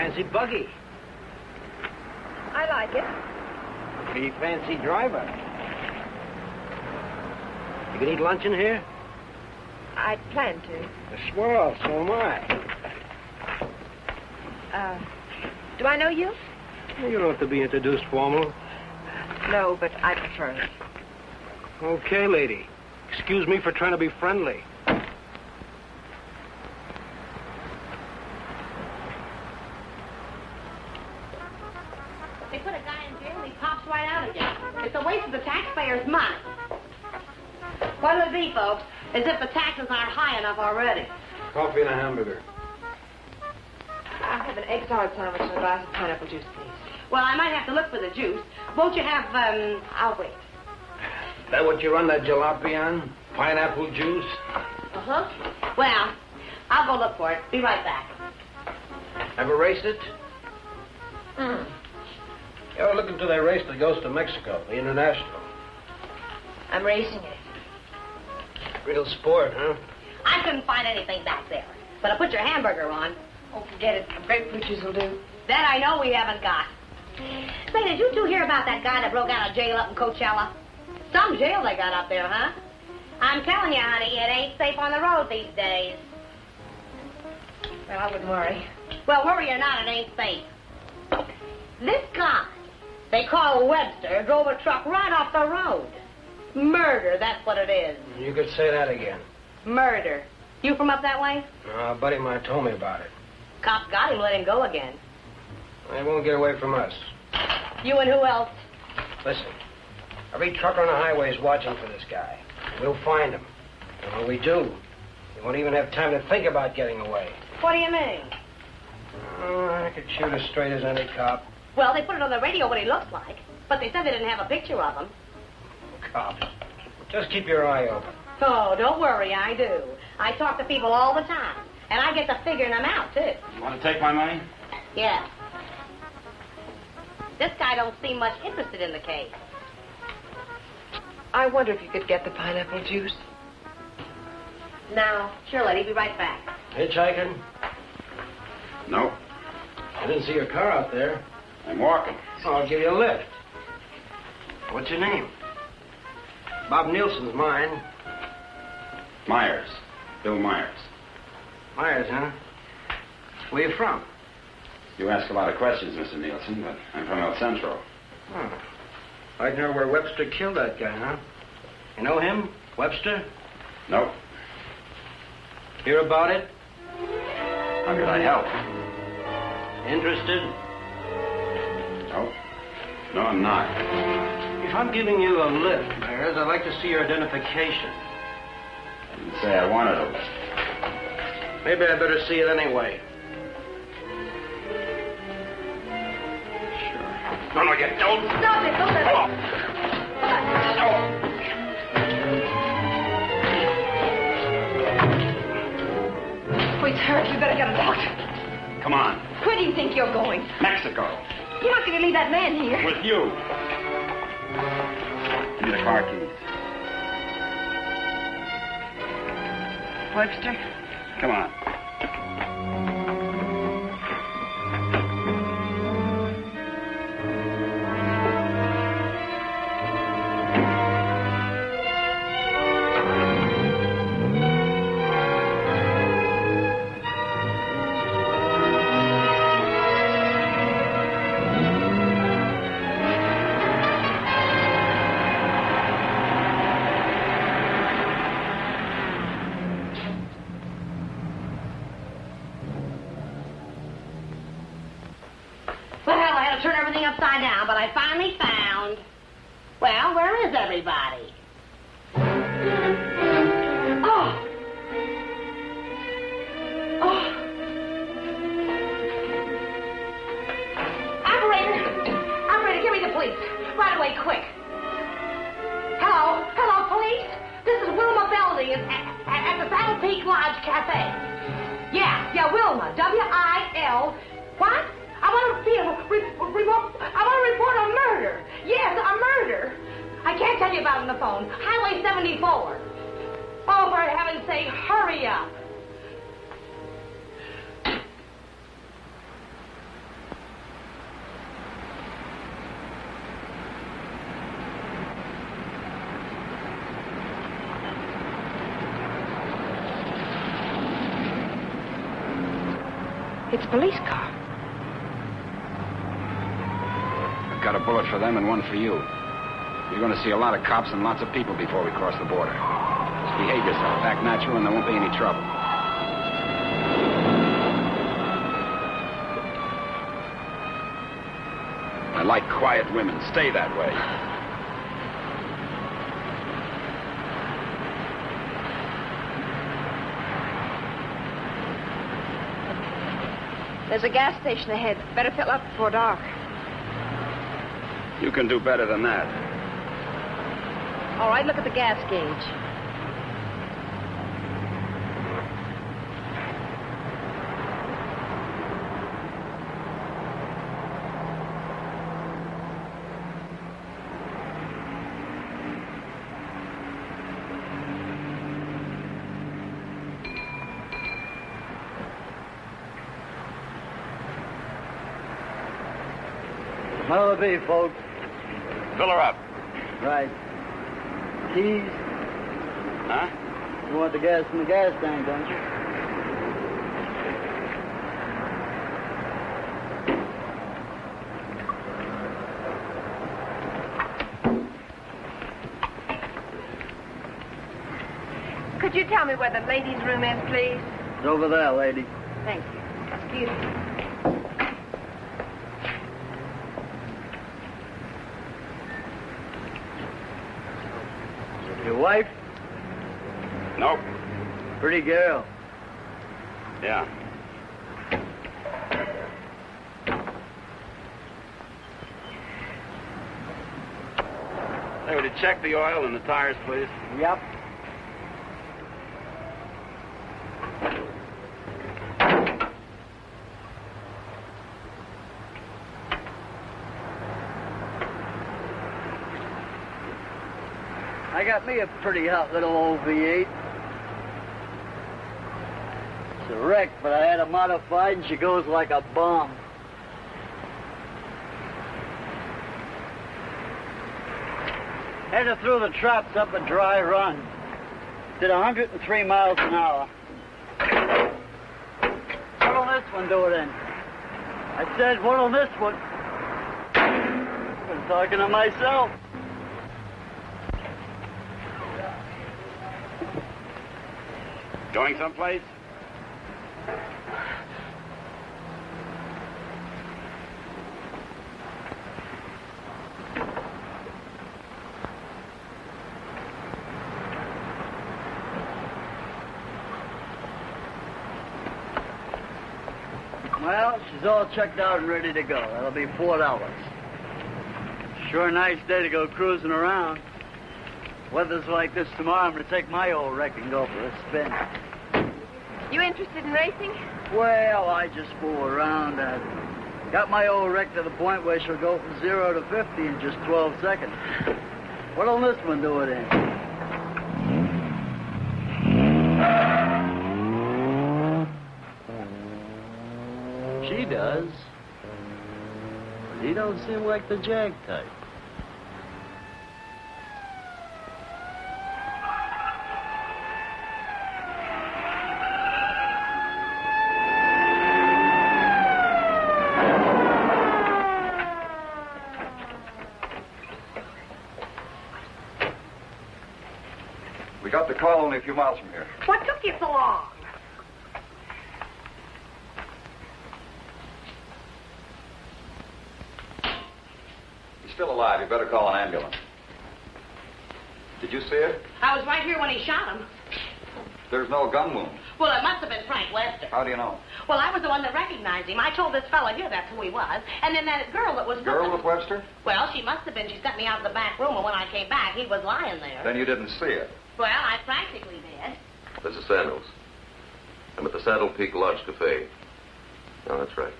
fancy buggy. I like it. Pretty fancy driver. You can eat lunch in here? I plan to. Swell, so am I. Do I know you? You don't have to be introduced formal. No, but I prefer it. Okay, lady. Excuse me for trying to be friendly. They put a guy in jail and he pops right out again. It's a waste of the taxpayers' money. What'll it be, folks? As if the taxes aren't high enough already. Coffee and a hamburger. I'll have an egg salad sandwich and a glass of pineapple juice, please. Well, I might have to look for the juice. Won't you have, I'll wait. That what you run that jalopy on? Pineapple juice? Uh-huh. Well, I'll go look for it. Be right back. Ever raced it? Mm. You ever look into that race that goes to Mexico, the International? I'm racing it. Real sport, huh? I couldn't find anything back there. But I'll put your hamburger on. Oh, forget it. Grapefruit juice will do. That I know we haven't got. Say, did you two hear about that guy that broke out of jail up in Coachella? Some jail they got up there, huh? I'm telling you, honey, it ain't safe on the road these days. Well, I wouldn't worry. Well, worry or not, it ain't safe. This guy, they call Webster, drove a truck right off the road. Murder, that's what it is. You could say that again. Murder. You from up that way? No, a buddy of mine told me about it. Cops got him, let him go again. They won't get away from us. You and who else? Listen, every trucker on the highway is watching for this guy. We'll find him. And when we do, he won't even have time to think about getting away. What do you mean? Oh, I could shoot as straight as any cop. Well, they put it on the radio what he looks like, but they said they didn't have a picture of him. Cops. Just keep your eye open. Oh, don't worry, I do. I talk to people all the time, and I get to figuring them out, too. You want to take my money? Yeah. This guy don't seem much interested in the case. I wonder if you could get the pineapple juice. Now, sure, lady, be right back. Hitchhiking? No. I didn't see your car out there. I'm walking. Oh, I'll give you a lift. What's your name? Bob Nielsen's mine. Myers. Bill Myers. Myers, huh? Where you from? You ask a lot of questions, Mr. Nielsen, but I'm from El Centro. Oh. I'd know where Webster killed that guy, huh? You know him? Webster? Nope. Hear about it? How could I help? Interested? Nope. No, I'm not. If I'm giving you a lift, Myers, I'd like to see your identification. I didn't say I wanted a lift. Maybe I better see it anyway. Sure. No, you don't. Stop it, don't let Oh. Oh, he's hurt. You better get a doctor. Come on. Where do you think you're going? Mexico. You're not going to leave that man here. With you. Give me the car keys. Webster? Come on. Turn everything upside down, but I finally found... Well, where is everybody? Oh! Oh! Operator, give me the police. Right away, quick. Hello? Hello, police? This is Wilma Belding at the Saddle Peak Lodge Cafe. Yeah, Wilma. W-I-L... What? I want to report a murder. Yes, a murder. I can't tell you about it on the phone. Highway 74. Oh, for heaven's sake, hurry up. It's a police car. I've got a bullet for them and one for you. You're going to see a lot of cops and lots of people before we cross the border. Just behave yourself, act natural, and there won't be any trouble. I like quiet women. Stay that way. There's a gas station ahead. Better fill up before dark. You can do better than that. All right, look at the gas gauge. What'll it be, folks? Fill her up. Right. Keys? Huh? You want the gas in the gas tank, don't you? Could you tell me where the ladies' room is, please? It's over there, lady. Thank you. Excuse me. Your wife? Nope. Pretty girl. Yeah. Hey, would you check the oil and the tires, please? Yep. I got me a pretty hot little old V8. It's a wreck, but I had her modified and she goes like a bomb. Had her through the traps up a dry run. Did 103 miles an hour. What'll this one do it in? I said, what'll this one? I'm talking to myself. Going someplace? Well, she's all checked out and ready to go. That'll be $4. Sure nice day to go cruising around. Weather's like this tomorrow, I'm going to take my old wreck and go for a spin. You interested in racing? Well, I just fool around. Got my old wreck to the point where she'll go from 0 to 50 in just 12 seconds. What'll this one do it in? She does. He don't seem like the jag type. We got the call only a few miles from here. What took you so long? He's still alive. You better call an ambulance. Did you see it? I was right here when he shot him. There's no gun wound. Well, it must have been Frank Lester. How do you know? Well, I was the one that recognized him. I told this fella here that's who he was. And then that girl that was... Girl with Webster? Well, she must have been. She sent me out of the back room, and when I came back, he was lying there. Then you didn't see it. Well, I practically did. This is Samuels. I'm at the Saddle Peak Lodge Cafe. Oh, that's right.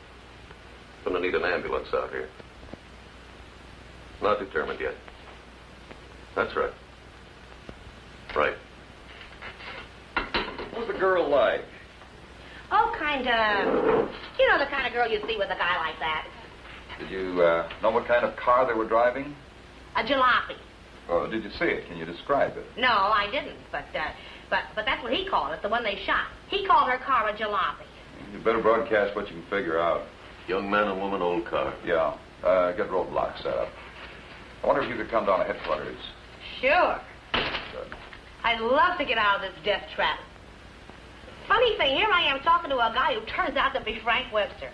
Gonna need an ambulance out here. Not determined yet. That's right. Right. What was the girl like? Oh, kind of... You know, the kind of girl you see with a guy like that. Did you know what kind of car they were driving? A jalopy. Oh, did you see it? Can you describe it? No, I didn't. But that's what he called it, the one they shot. He called her car a jalopy. You better broadcast what you can figure out. Young man and woman, old car. Yeah. Get roadblocks set up. I wonder if you could come down to headquarters. Sure. Good. I'd love to get out of this death trap. Funny thing, here I am talking to a guy who turns out to be Frank Webster.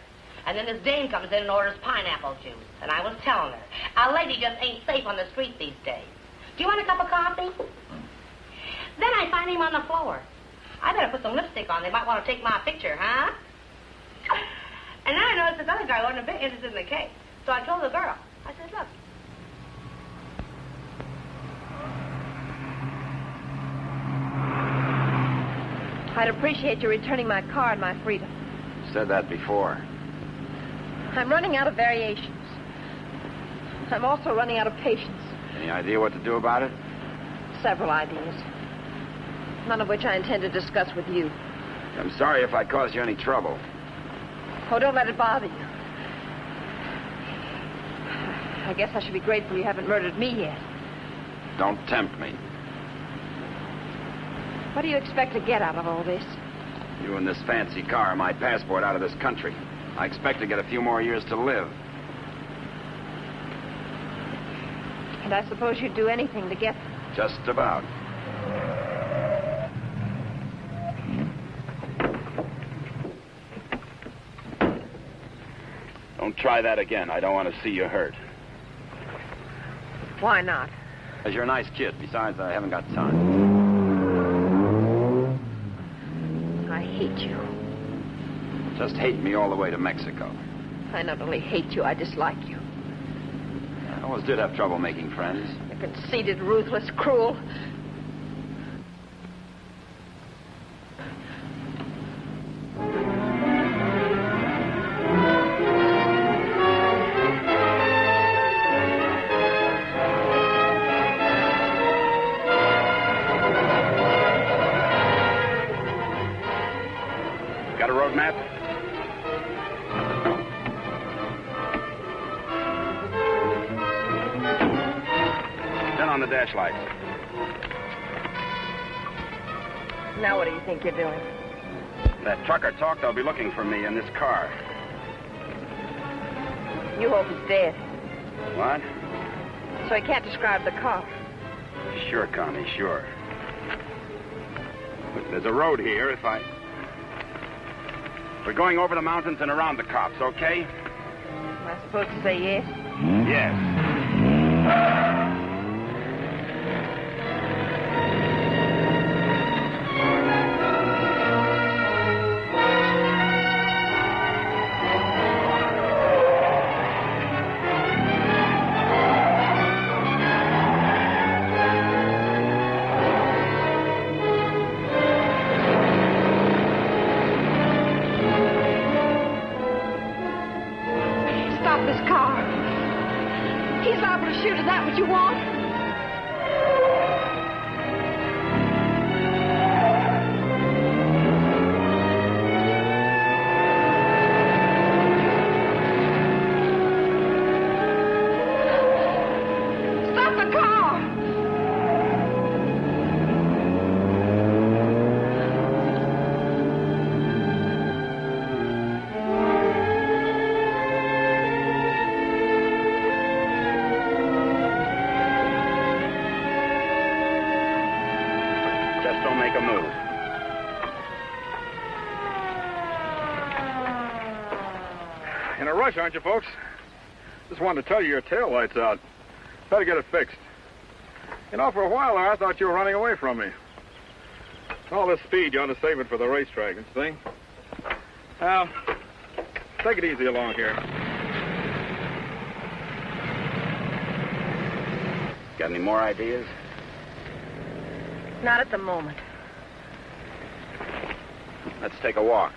And then this dame comes in and orders pineapple juice. And I was telling her, a lady just ain't safe on the street these days. Do you want a cup of coffee? Then I find him on the floor. I better put some lipstick on. They might want to take my picture, huh? And then I noticed this other guy wasn't a bit interested in the case. So I told the girl. I said, look. I'd appreciate you returning my car and my freedom. Said that before. I'm running out of variations. I'm also running out of patience. Any idea what to do about it? Several ideas. None of which I intend to discuss with you. I'm sorry if I caused you any trouble. Oh, don't let it bother you. I guess I should be grateful you haven't murdered me yet. Don't tempt me. What do you expect to get out of all this? You and this fancy car are my passport out of this country. I expect to get a few more years to live. And I suppose you'd do anything to get them. Just about. Don't try that again. I don't want to see you hurt. Why not? Because you're a nice kid. Besides, I haven't got time. I hate you. Just hate me all the way to Mexico. I not only hate you, I dislike you. I always did have trouble making friends. You're conceited, ruthless, cruel. Got a road map? Turn on the dash lights. Now what do you think you're doing? That trucker talked, they'll be looking for me in this car. You hope he's dead. What? So he can't describe the car. Sure, Connie, sure. Look, there's a road here We're going over the mountains and around the cops, okay? Am I supposed to say yes? Yes. Stop this car. He's liable to shoot. Is that what you want? Stop the car! Just don't make a move. In a rush, aren't you, folks? Just wanted to tell you your tail light's out. Better get it fixed. You know, for a while there, I thought you were running away from me. All this speed, you ought to save it for the racetrack and thing. Now, take it easy along here. Got any more ideas? Not at the moment. Let's take a walk.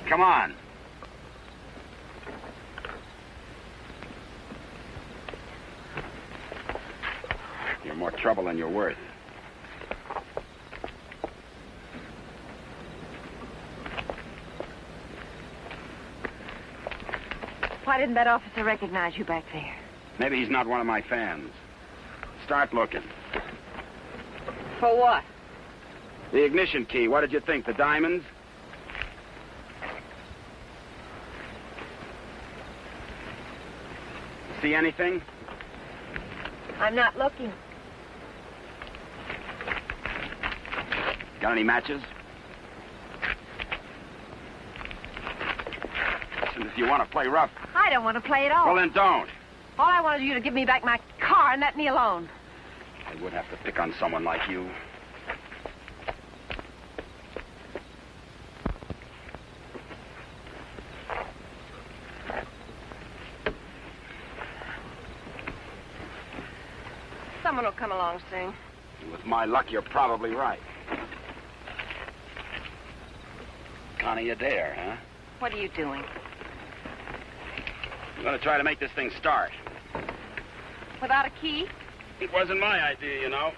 Come on. You're more trouble than you're worth. Why didn't that officer recognize you back there? Maybe he's not one of my fans. Start looking. For what? The ignition key, what did you think? The diamonds? See anything? I'm not looking. Got any matches? Listen, if you want to play rough... I don't want to play at all. Well, then don't. All I wanted you to give me back my car and let me alone. I would have to pick on someone like you. Someone will come along soon. With my luck, you're probably right. Connie, you dare, huh? What are you doing? I'm going to try to make this thing start. Without a key? It wasn't my idea, you know.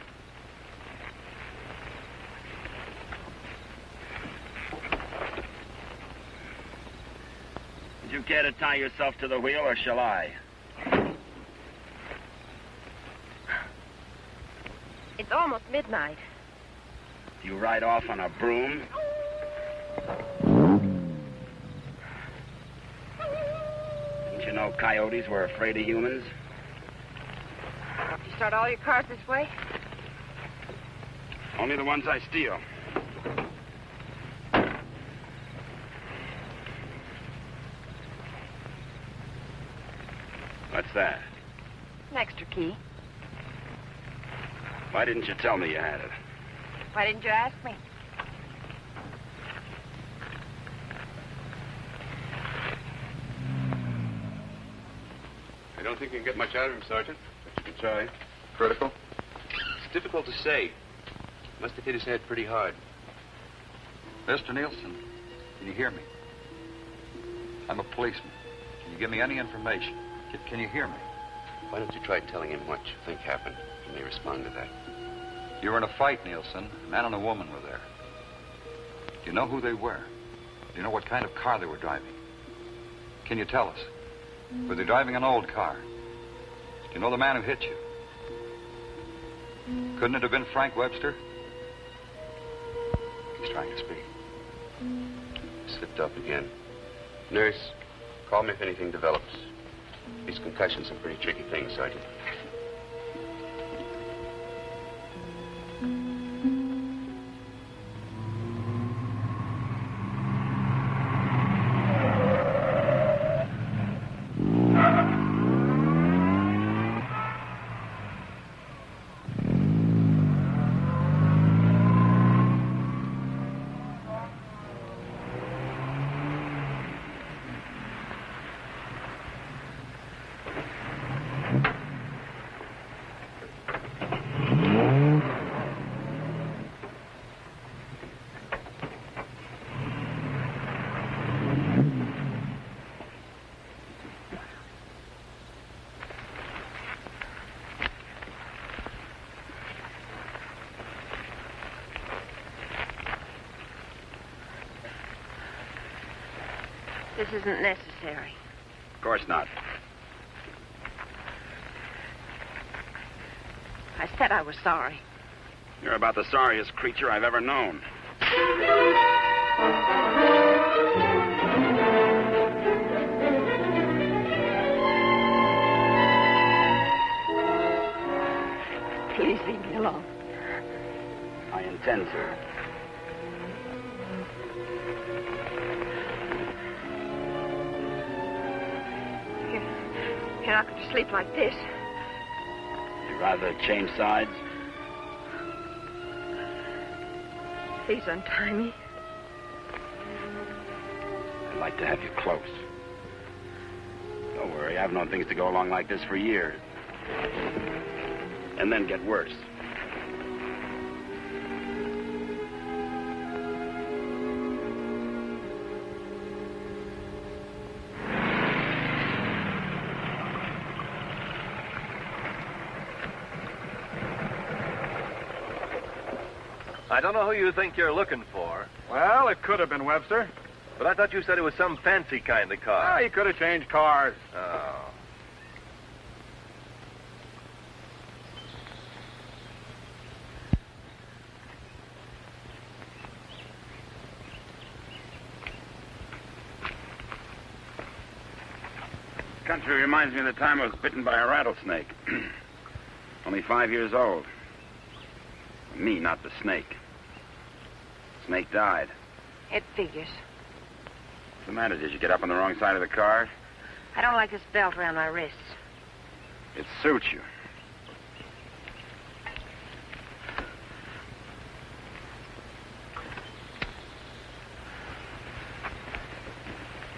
Did you care to tie yourself to the wheel, or shall I? It's almost midnight. You ride off on a broom? Didn't you know coyotes were afraid of humans? You start all your cars this way? Only the ones I steal. What's that? An extra key. Why didn't you tell me you had it? Why didn't you ask me? I don't think you can get much out of him, Sergeant. But you can try. Critical? It's difficult to say. Must have hit his head pretty hard. Mr. Nielsen, can you hear me? I'm a policeman. Can you give me any information? Can you hear me? Why don't you try telling him what you think happened? He may respond to that. You were in a fight, Nielsen. A man and a woman were there. Do you know who they were? Do you know what kind of car they were driving? Can you tell us? Were they driving an old car? Do you know the man who hit you? Couldn't it have been Frank Webster? He's trying to speak. Slipped up again. Nurse, call me if anything develops. These concussions are pretty tricky things, Sergeant. This isn't necessary. Of course not. I said I was sorry. You're about the sorriest creature I've ever known. Please leave me alone. I intend to. You're not going to sleep like this. You'd rather change sides? Please untie me. I'd like to have you close. Don't worry, I've known things to go along like this for years. And then get worse. I don't know who you think you're looking for. Well, it could have been Webster. But I thought you said it was some fancy kind of car. He could have changed cars. Oh. Country reminds me of the time I was bitten by a rattlesnake. Only 5 years old. Me, not the snake. Snake died. It figures. What's the matter? Did you get up on the wrong side of the car? I don't like this belt around my wrists. It suits you.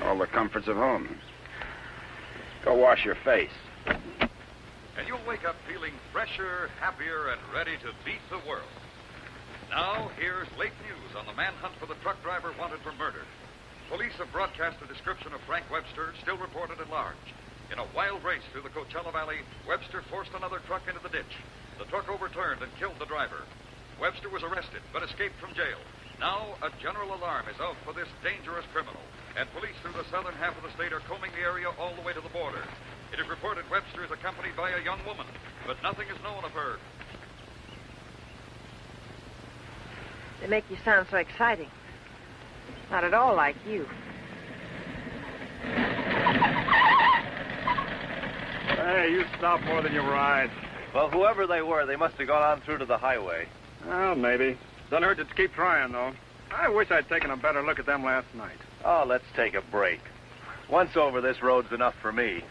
All the comforts of home. Go wash your face. And you'll wake up feeling fresher, happier, and ready to beat the world. Now, here's late news on the manhunt for the truck driver wanted for murder. Police have broadcast a description of Frank Webster, still reported at large. In a wild race through the Coachella Valley, Webster forced another truck into the ditch. The truck overturned and killed the driver. Webster was arrested, but escaped from jail. Now, a general alarm is out for this dangerous criminal, and police through the southern half of the state are combing the area all the way to the border. It is reported Webster is accompanied by a young woman, but nothing is known of her. They make you sound so exciting. Not at all like you. Hey, you stop more than you ride. Well, whoever they were, they must have gone on through to the highway. Well, maybe. Doesn't hurt to keep trying, though. I wish I'd taken a better look at them last night. Oh, let's take a break. Once over, this road's enough for me.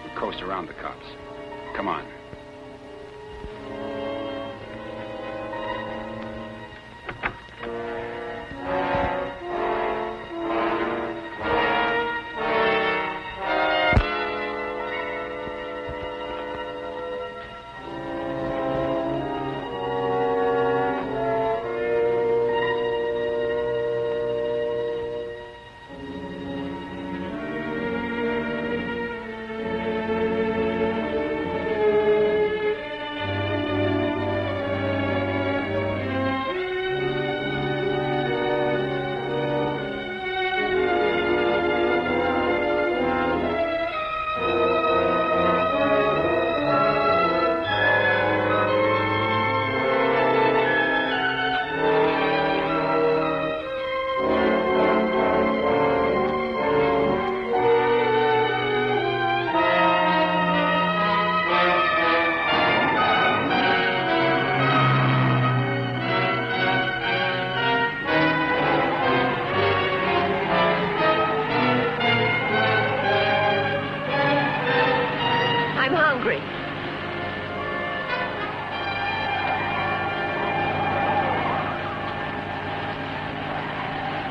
We'll coast around the cops. Come on.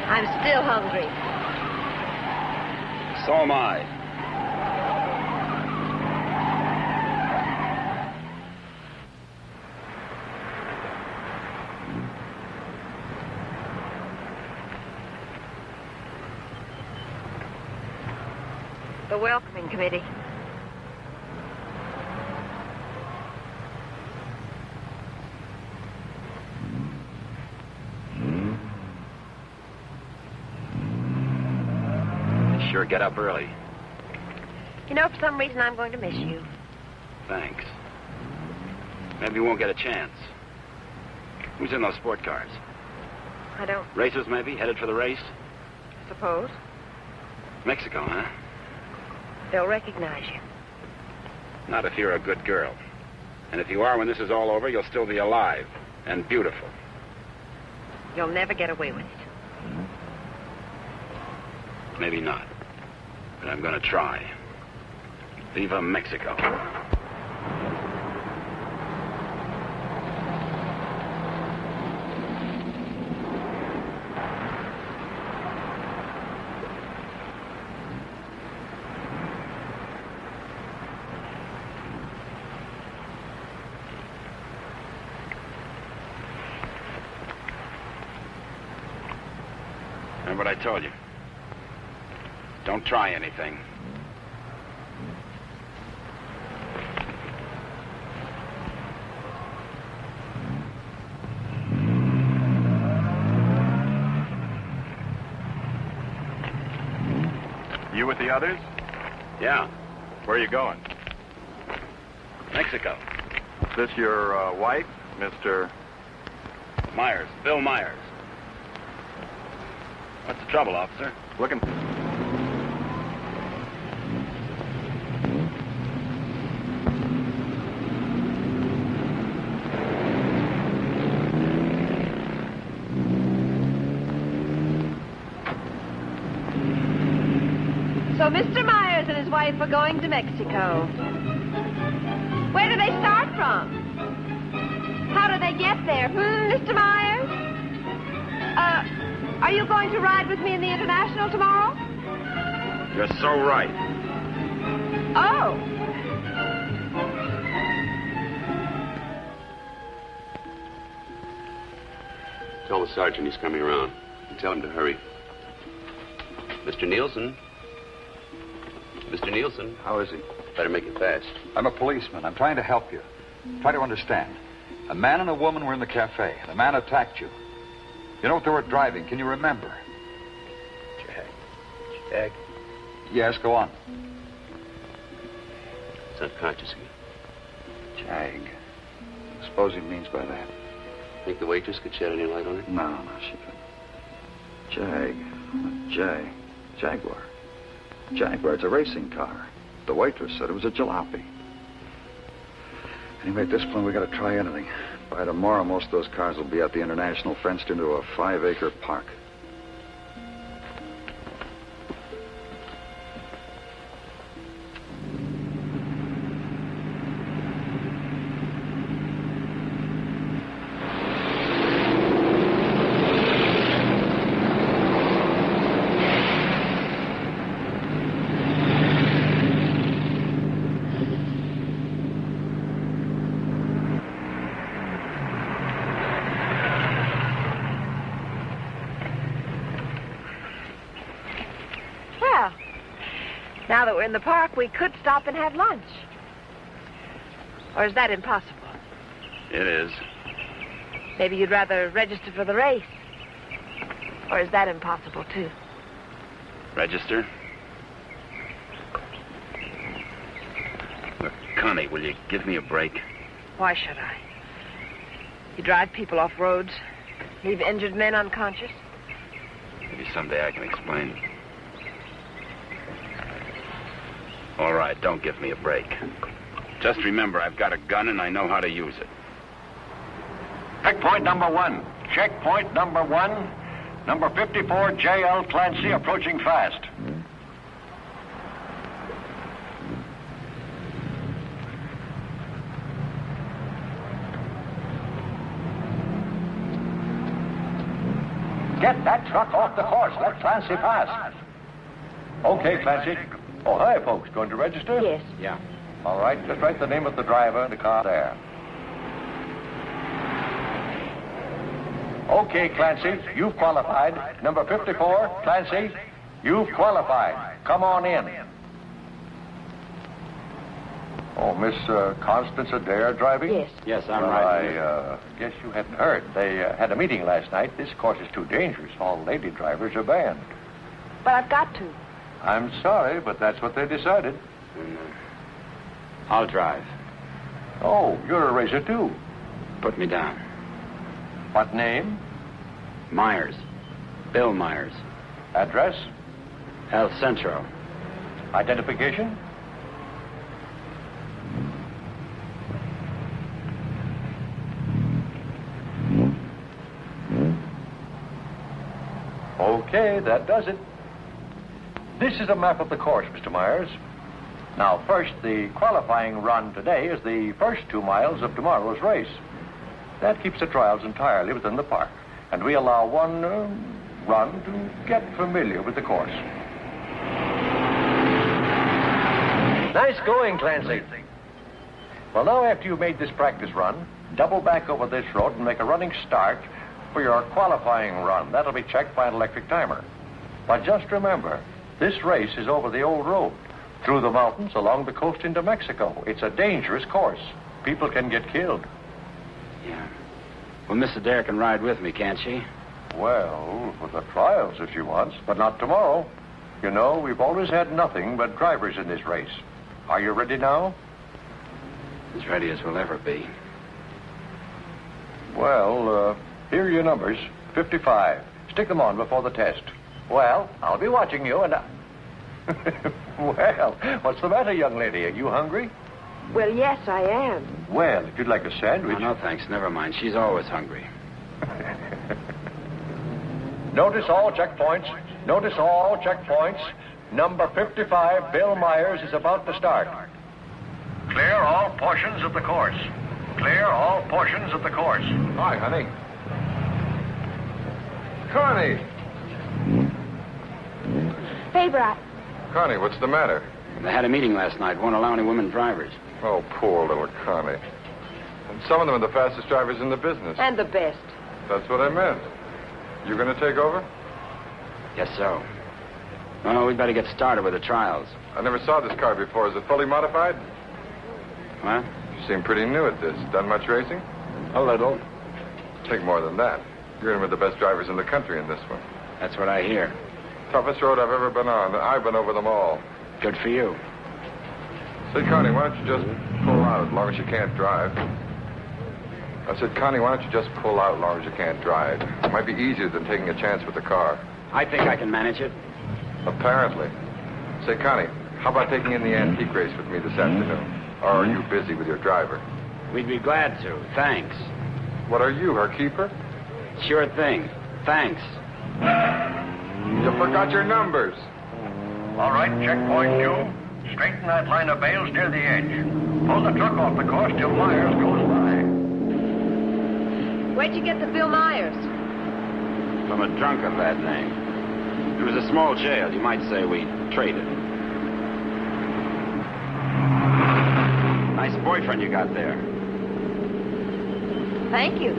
I'm still hungry. So am I. The welcoming committee. Sure get up early. You know, for some reason, I'm going to miss you. Thanks. Maybe we won't get a chance. Who's in those sport cars? I don't Racers, maybe? Headed for the race? suppose. Mexico, huh? They'll recognize you. Not if you're a good girl. And if you are, when this is all over, you'll still be alive and beautiful. You'll never get away with it. Maybe not. But I'm going to try. Viva Mexico. Remember what I told you? Don't try anything. You with the others? Yeah, Where are you going? Mexico. Is this your wife, Mr. Myers, Bill Myers. What's the trouble, officer? Looking... So Mr. Myers and his wife are going to Mexico. Where do they start from? How do they get there? Mr. Myers? Are you going to ride with me in the International tomorrow? You're so right. Oh. Tell the sergeant he's coming around. And tell him to hurry. Mr. Nielsen? Mr. Nielsen? How is he? Better make it fast. I'm a policeman. I'm trying to help you. Try to understand. A man and a woman were in the cafe. The man attacked you. You know what they were driving? Can you remember? Jag. Yes, go on. It's unconscious again. Jag. Suppose he means by that. Think the waitress could shed any light on it? No, she couldn't. Jaguar. Jaguar, it's a racing car. The waitress said it was a jalopy. Anyway, at this point, we got to try anything. By tomorrow, most of those cars will be at the International, fenced into a 5-acre park. Now that we're in the park, we could stop and have lunch. Or is that impossible? It is. Maybe you'd rather register for the race. Or is that impossible, too? Register? Look, Connie, will you give me a break? Why should I? You drive people off roads, leave injured men unconscious. Maybe someday I can explain. All right, don't give me a break. Just remember, I've got a gun and I know how to use it. Checkpoint number 1. Checkpoint number 1. Number 54, J.L. Clancy, approaching fast. Get that truck off the course. Let Clancy pass. Okay, Clancy. Oh, hi, folks. Going to register? Yes. Yeah. All right, just write the name of the driver and the car there. Okay, Clancy, you've qualified. Number 54, Clancy, you've qualified. Come on in. Oh, Miss Constance Adair driving? Yes. Yes, I'm Well, right. I guess you hadn't heard. They had a meeting last night. This course is too dangerous. All lady drivers are banned. But I've got to. I'm sorry, but that's what they decided. I'll drive. Oh, you're a racer, too. Put me down. What name? Myers. Bill Myers. Address? El Centro. Identification? Okay, that does it. This is a map of the course, Mr. Myers. Now, first, the qualifying run today is the first 2 miles of tomorrow's race. That keeps the trials entirely within the park, and we allow one run to get familiar with the course. Nice going, Clancy. Well, now after you've made this practice run, double back over this road and make a running start for your qualifying run. That'll be checked by an electric timer. But just remember, This race is over the old road, through the mountains, along the coast into Mexico. It's a dangerous course. People can get killed. Yeah. Well, Miss Adair can ride with me, can't she? Well, for the trials if she wants, but not tomorrow. You know, we've always had nothing but drivers in this race. Are you ready now? As ready as we'll ever be. Well, here are your numbers. 55. Stick them on before the test. Well, I'll be watching you and Well, what's the matter, young lady? Are you hungry? Well, yes, I am. Well, if you'd like a sandwich... No, thanks. Never mind. She's always hungry. Notice all checkpoints. Notice all checkpoints. Number 55, Bill Myers, is about to start. Clear all portions of the course. Clear all portions of the course. Hi, honey. Connie! Hey, Brat. Connie, what's the matter? They had a meeting last night. Won't allow any women drivers. Oh, poor little Connie. And some of them are the fastest drivers in the business. And the best. That's what I meant. You going to take over? Guess so. Well, we'd better get started with the trials. I never saw this car before. Is it fully modified? What? You seem pretty new at this. Done much racing? A little. Think more than that. You're in with the best drivers in the country in this one. That's what I hear. Toughest road I've ever been on. I've been over them all. Good for you. Say, Connie, why don't you just pull out as long as you can't drive? I said, Connie, why don't you just pull out as long as you can't drive? It might be easier than taking a chance with the car. I think I can manage it. Apparently. Say, Connie, how about taking in the antique race with me this afternoon? Or are you busy with your driver? We'd be glad to. Thanks. What are you, her keeper? Sure thing. Thanks. You forgot your numbers. All right, checkpoint 2. Straighten that line of bales near the edge. Pull the truck off the course till Myers goes by. Where'd you get the Bill Myers? From a drunk of that name. It was a small jail. You might say we traded. Nice boyfriend you got there. Thank you.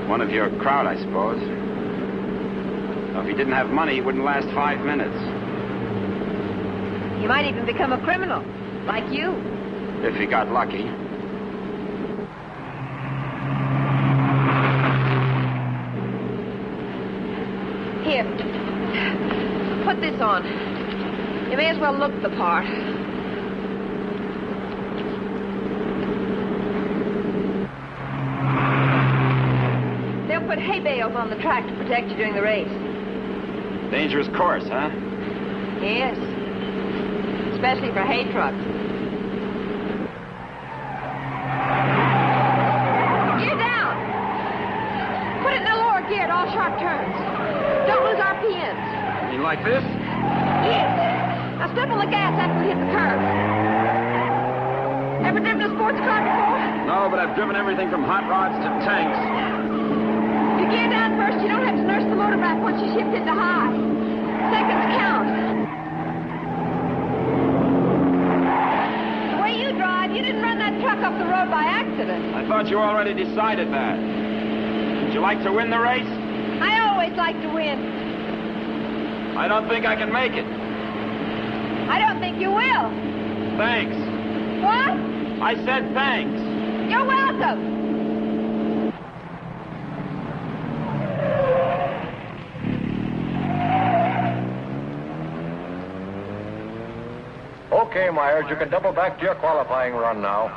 One of your crowd, I suppose. Well, if he didn't have money, he wouldn't last 5 minutes. He might even become a criminal, like you. If he got lucky. Here. Put this on. You may as well look the part. They'll put hay bales on the track to protect you during the race. Dangerous course, huh? Yes. Especially for hay trucks. Gear down. Put it in the lower gear at all sharp turns. Don't lose RPMs. You like this? Yes. Now step on the gas after we hit the curve. Ever driven a sports car before? No, but I've driven everything from hot rods to tanks. If you gear down first, you don't have to nurse the motor back once you shift into high. Seconds count. The way you drive, you didn't run that truck off the road by accident. I thought you already decided that. Would you like to win the race? I always like to win. I don't think I can make it. I don't think you will. Thanks. What? I said thanks. You're welcome. Okay, Myers, you can double back to your qualifying run now.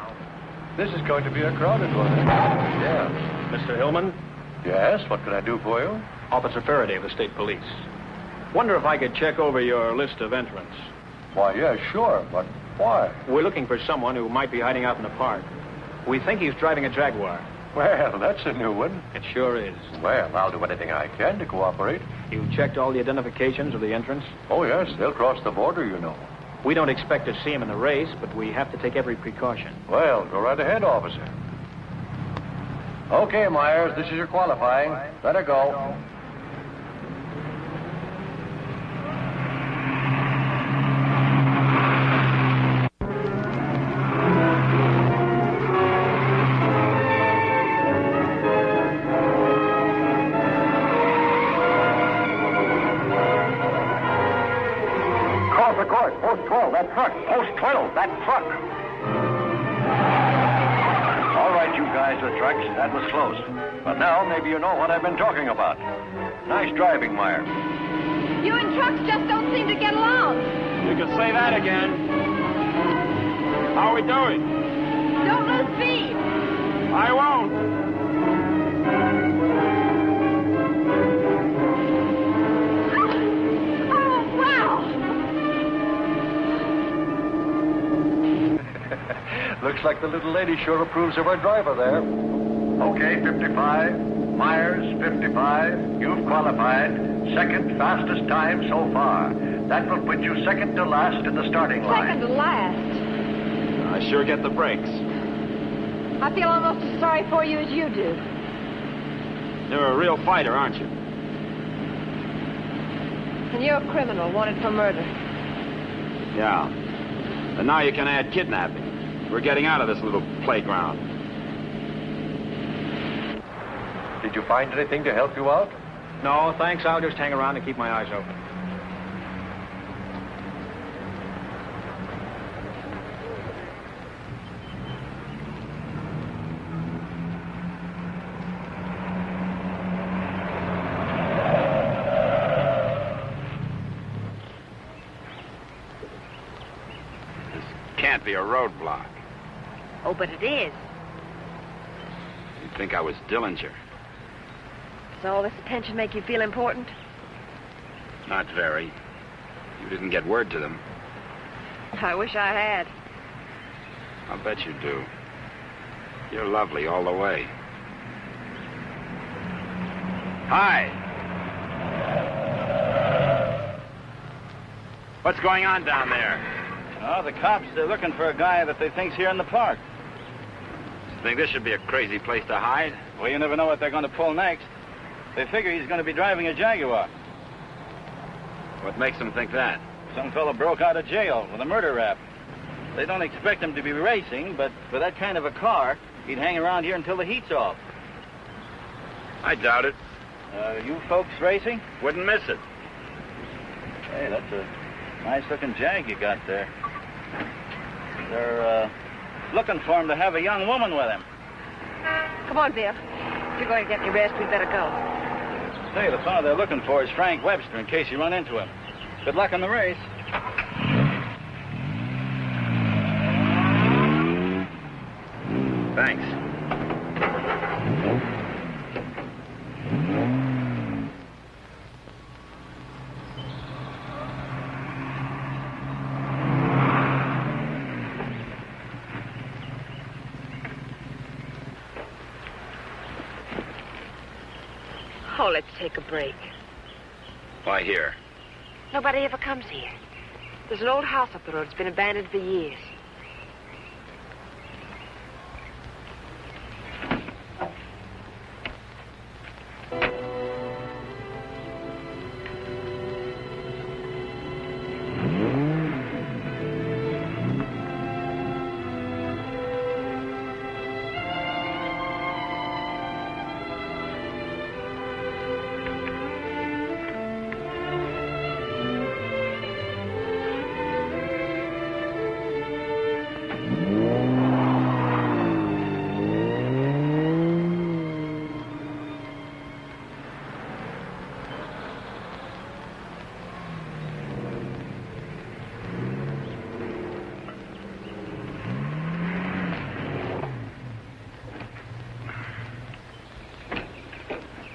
This is going to be a crowded one. Yeah. Mr. Hillman? Yes, what can I do for you? Officer Faraday of the State Police. Wonder if I could check over your list of entrants. Why, yeah, sure, but why? We're looking for someone who might be hiding out in the park. We think he's driving a Jaguar. Well, that's a new one. It sure is. Well, I'll do anything I can to cooperate. You checked all the identifications of the entrants? Oh, yes, they'll cross the border, you know. We don't expect to see him in the race, but we have to take every precaution. Well, go right ahead, officer. Okay, Myers, this is your qualifying. Let her go. the course. Post 12, that truck. Post 12, that truck. All right, you guys with trucks, that was close. But now maybe you know what I've been talking about. Nice driving, Meyer. You and trucks just don't seem to get along. You can say that again. How are we doing? Don't lose speed. I won't. Oh, wow. Looks like the little lady sure approves of our driver there. Okay, 55. Myers, 55. You've qualified. Second fastest time so far. That will put you second to last in the starting line. Second to last. I sure get the breaks. I feel almost as sorry for you as you do. You're a real fighter, aren't you? And you're a criminal wanted for murder. Yeah. And now you can add kidnapping. We're getting out of this little playground. Did you find anything to help you out? No, thanks. I'll just hang around and keep my eyes open. Can't be a roadblock. Oh, but it is. You'd think I was Dillinger. Does all this attention make you feel important? Not very. You didn't get word to them. I wish I had. I'll bet you do. You're lovely all the way. Hi. What's going on down there? Oh, the cops, they're looking for a guy that they think's here in the park. Think this should be a crazy place to hide? Well, you never know what they're going to pull next. They figure he's going to be driving a Jaguar. What makes them think that? Some fellow broke out of jail with a murder rap. They don't expect him to be racing, but for that kind of a car, he'd hang around here until the heat's off. I doubt it. You folks racing? Wouldn't miss it. Hey, that's a nice-looking Jag you got there. They're looking for him to have a young woman with him. Come on, Bill. If you're going to get any rest, we'd better go. Say, the fellow they're looking for is Frank Webster, in case you run into him. Good luck on the race. Thanks. Oh, let's take a break. Why here? Nobody ever comes here. There's an old house up the road. It's been abandoned for years.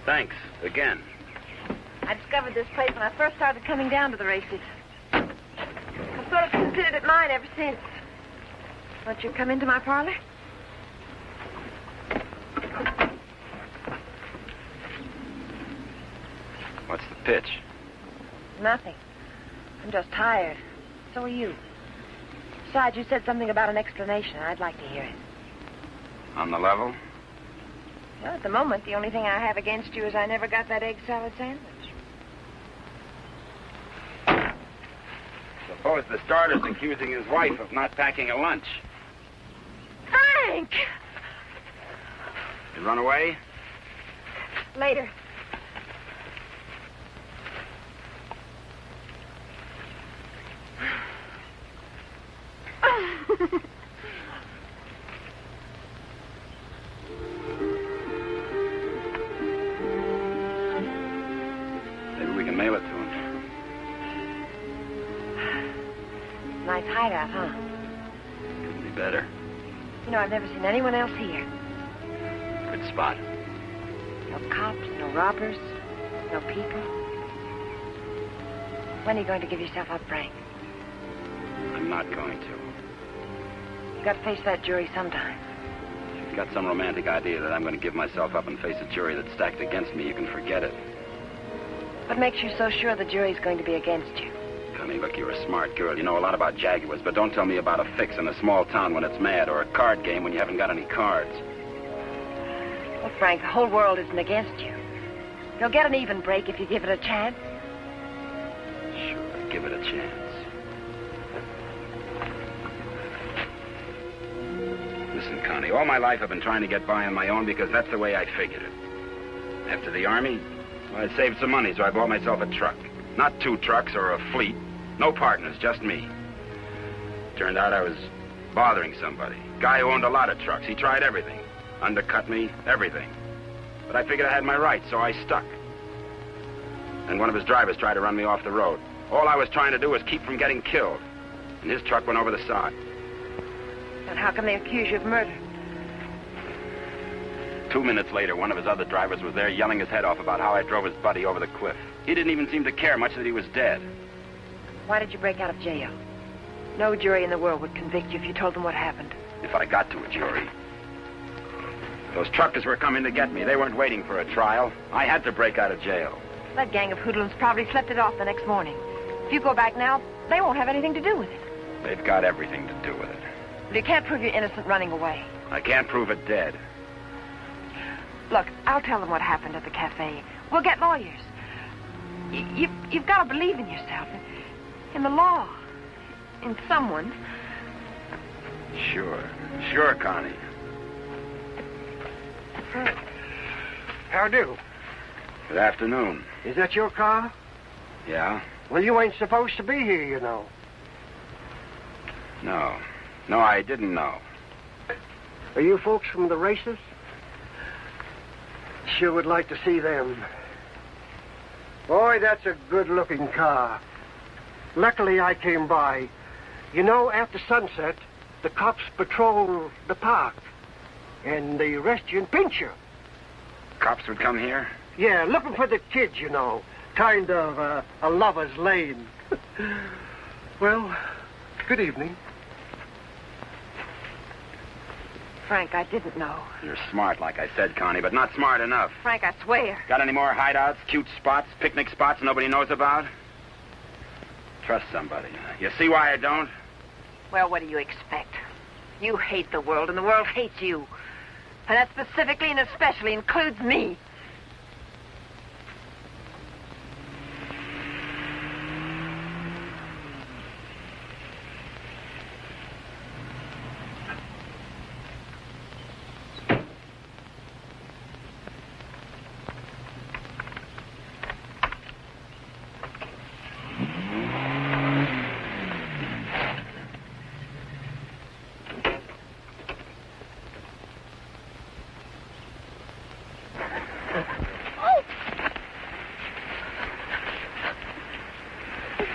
Thanks, again. I discovered this place when I first started coming down to the races. I've sort of considered it mine ever since. Won't you come into my parlor? What's the pitch? Nothing. I'm just tired. So are you. Besides, you said something about an explanation. I'd like to hear it. On the level? Well, at the moment, the only thing I have against you is I never got that egg salad sandwich. Suppose the starter's accusing his wife of not packing a lunch. Frank! You run away? Later. mail it to him. Nice hideout, huh? Couldn't be better. You know, I've never seen anyone else here. Good spot. No cops, no robbers, no people. When are you going to give yourself up, Frank? I'm not going to. You got to face that jury sometime. If you've got some romantic idea that I'm going to give myself up and face a jury that's stacked against me, you can forget it. What makes you so sure the jury's going to be against you? Connie, look, you're a smart girl. You know a lot about Jaguars, but don't tell me about a fix in a small town when it's mad, or a card game when you haven't got any cards. Well, Frank, the whole world isn't against you. You'll get an even break if you give it a chance. Sure, give it a chance. Listen, Connie, all my life I've been trying to get by on my own because that's the way I figured it. After the Army, well, I saved some money, so I bought myself a truck. Not 2 trucks or a fleet. No partners, just me. Turned out I was bothering somebody. Guy who owned a lot of trucks. He tried everything. Undercut me, everything. But I figured I had my rights, so I stuck. And one of his drivers tried to run me off the road. All I was trying to do was keep from getting killed. And his truck went over the side. And how come they accuse you of murder? 2 minutes later, one of his other drivers was there yelling his head off about how I drove his buddy over the cliff. He didn't even seem to care much that he was dead. Why did you break out of jail? No jury in the world would convict you if you told them what happened. If I got to a jury. Those truckers were coming to get me. They weren't waiting for a trial. I had to break out of jail. That gang of hoodlums probably slept it off the next morning. If you go back now, they won't have anything to do with it. They've got everything to do with it. But you can't prove you're innocent running away. I can't prove it dead. Look, I'll tell them what happened at the cafe. We'll get lawyers. You've got to believe in yourself, in the law, in someone. Sure, Connie. How do? Good afternoon. Is that your car? Yeah? Well, you ain't supposed to be here, you know. No, I didn't know. Are you folks from the races? Sure would like to see them. Boy, that's a good-looking car. Luckily, I came by. You know, after sunset, the cops patrol the park. And they arrest you and pinch you. Cops would come here? Yeah, looking for the kids, you know. Kind of a lover's lane. Well, good evening. Frank, I didn't know. You're smart, like I said, Connie, but not smart enough. Frank, I swear. Got any more hideouts, cute spots, picnic spots nobody knows about? Trust somebody. You see why I don't? Well, what do you expect? You hate the world, and the world hates you. And that specifically and especially includes me.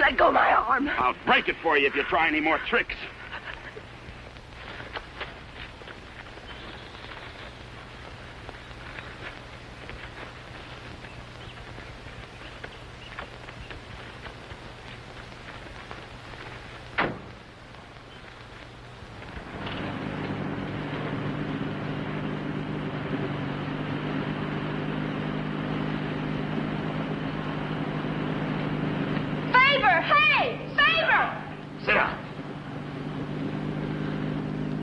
Let go my arm. I'll break it for you if you try any more tricks. Hey! Favor! Sit down.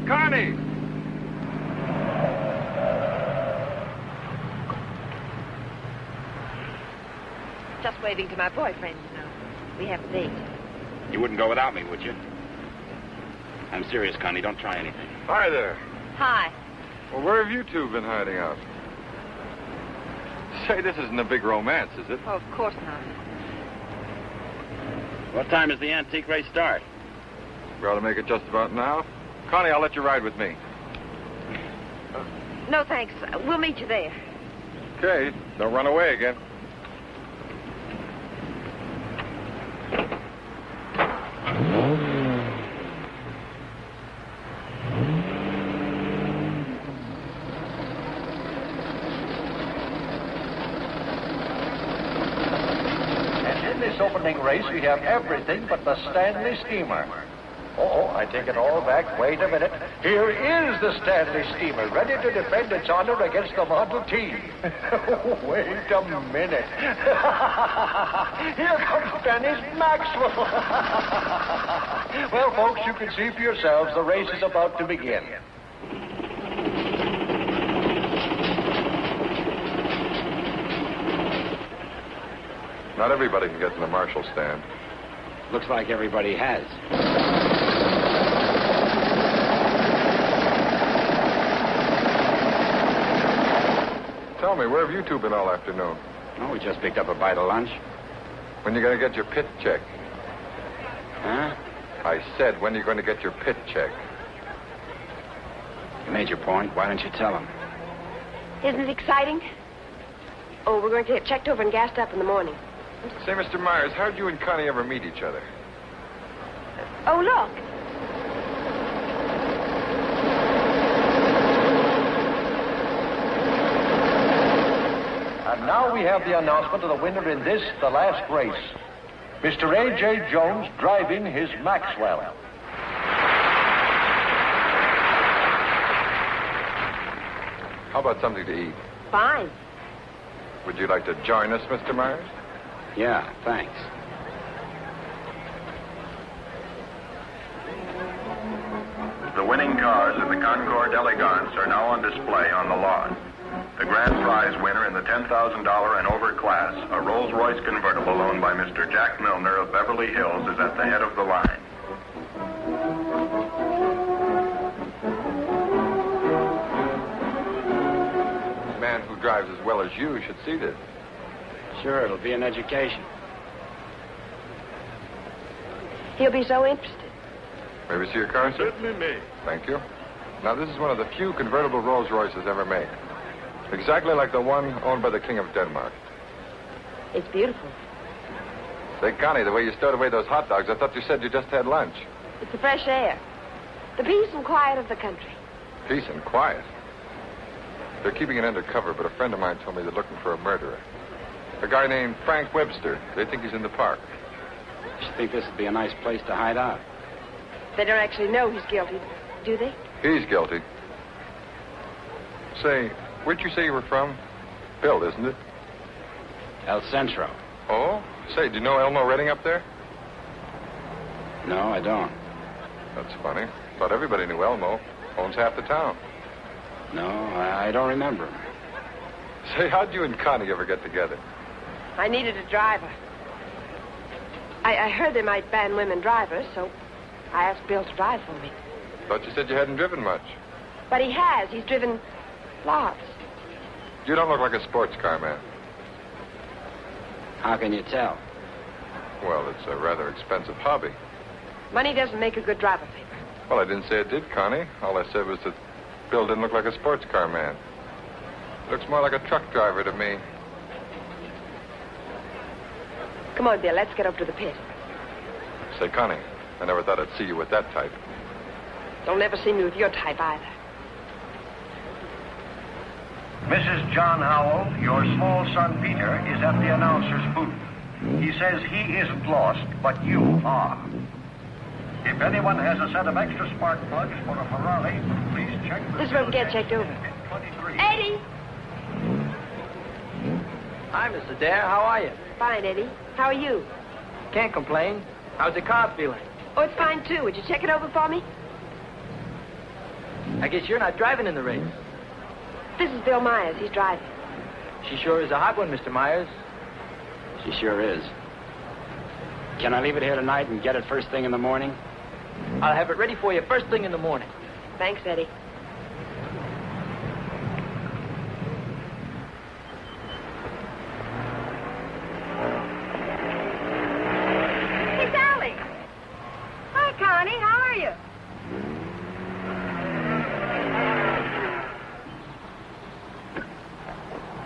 Connie! Just waving to my boyfriend, you know. We have a date. You wouldn't go without me, would you? I'm serious, Connie. Don't try anything. Hi there. Hi. Well, where have you two been hiding out? Say, this isn't a big romance, is it? Oh, of course not. What time does the antique race start? We ought to make it just about now. Connie, I'll let you ride with me. No, thanks. We'll meet you there. Okay, don't run away again. opening race, we have everything but the Stanley Steamer. Oh, I take it all back. Wait a minute. Here is the Stanley Steamer, ready to defend its honor against the Model T. Wait a minute. Here comes Dennis Maxwell. Well, folks, you can see for yourselves the race is about to begin. Not everybody can get in the marshal stand. Looks like everybody has. Tell me, where have you two been all afternoon? Oh, we just picked up a bite of lunch. When you going to get your pit check? Huh? I said, when are you going to get your pit check? You made your point. Why don't you tell him? Isn't it exciting? Oh, we're going to get checked over and gassed up in the morning. Say, Mr. Myers, how did you and Connie ever meet each other? Oh, look. And now we have the announcement of the winner in this, the last race. Mr. A.J. Jones driving his Maxwell. How about something to eat? Fine. Would you like to join us, Mr. Myers? Yeah, thanks. The winning cars in the Concord Elegance are now on display on the lawn. The grand prize winner in the $10,000 and over class, a Rolls-Royce convertible owned by Mr. Jack Milner of Beverly Hills, is at the head of the line. A man who drives as well as you should see this. Sure, it'll be an education. He'll be so interested. May we see your car, sir? Certainly may. Thank you. Now, this is one of the few convertible Rolls-Royces ever made. Exactly like the one owned by the King of Denmark. It's beautiful. Say, Connie, the way you stowed away those hot dogs, I thought you said you just had lunch. It's the fresh air. The peace and quiet of the country. Peace and quiet. They're keeping it undercover, but a friend of mine told me they're looking for a murderer. A guy named Frank Webster. They think he's in the park. You think this would be a nice place to hide out? They don't actually know he's guilty, do they? He's guilty. Say, where'd you say you were from? Bill, isn't it? El Centro. Oh? Say, do you know Elmo Redding up there? No, I don't. That's funny. Thought everybody knew Elmo. Owns half the town. No, I don't remember him. Say, how'd you and Connie ever get together? I needed a driver. I heard they might ban women drivers, so I asked Bill to drive for me. Thought you said you hadn't driven much. But he has. He's driven lots. You don't look like a sports car man. How can you tell? Well, it's a rather expensive hobby. Money doesn't make a good driver, Paper. Well, I didn't say it did, Connie. All I said was that Bill didn't look like a sports car man. Looks more like a truck driver to me. Come on, Bill. Let's get up to the pit. Say, Connie, I never thought I'd see you with that type. You'll never see me with your type either. Mrs. John Howell, your small son Peter is at the announcer's booth. He says he isn't lost, but you are. If anyone has a set of extra spark plugs for a Ferrari, please check. This is where we get checked over. Eddie! Hi, Mr. Dare. How are you? Fine, Eddie. How are you? Can't complain. How's the car feeling? Oh, it's fine, too. Would you check it over for me? I guess you're not driving in the race. This is Bill Myers. He's driving. She sure is a hot one, Mr. Myers. She sure is. Can I leave it here tonight and get it first thing in the morning? I'll have it ready for you first thing in the morning. Thanks, Eddie. Hey, Sally. Hi, Connie. How are you?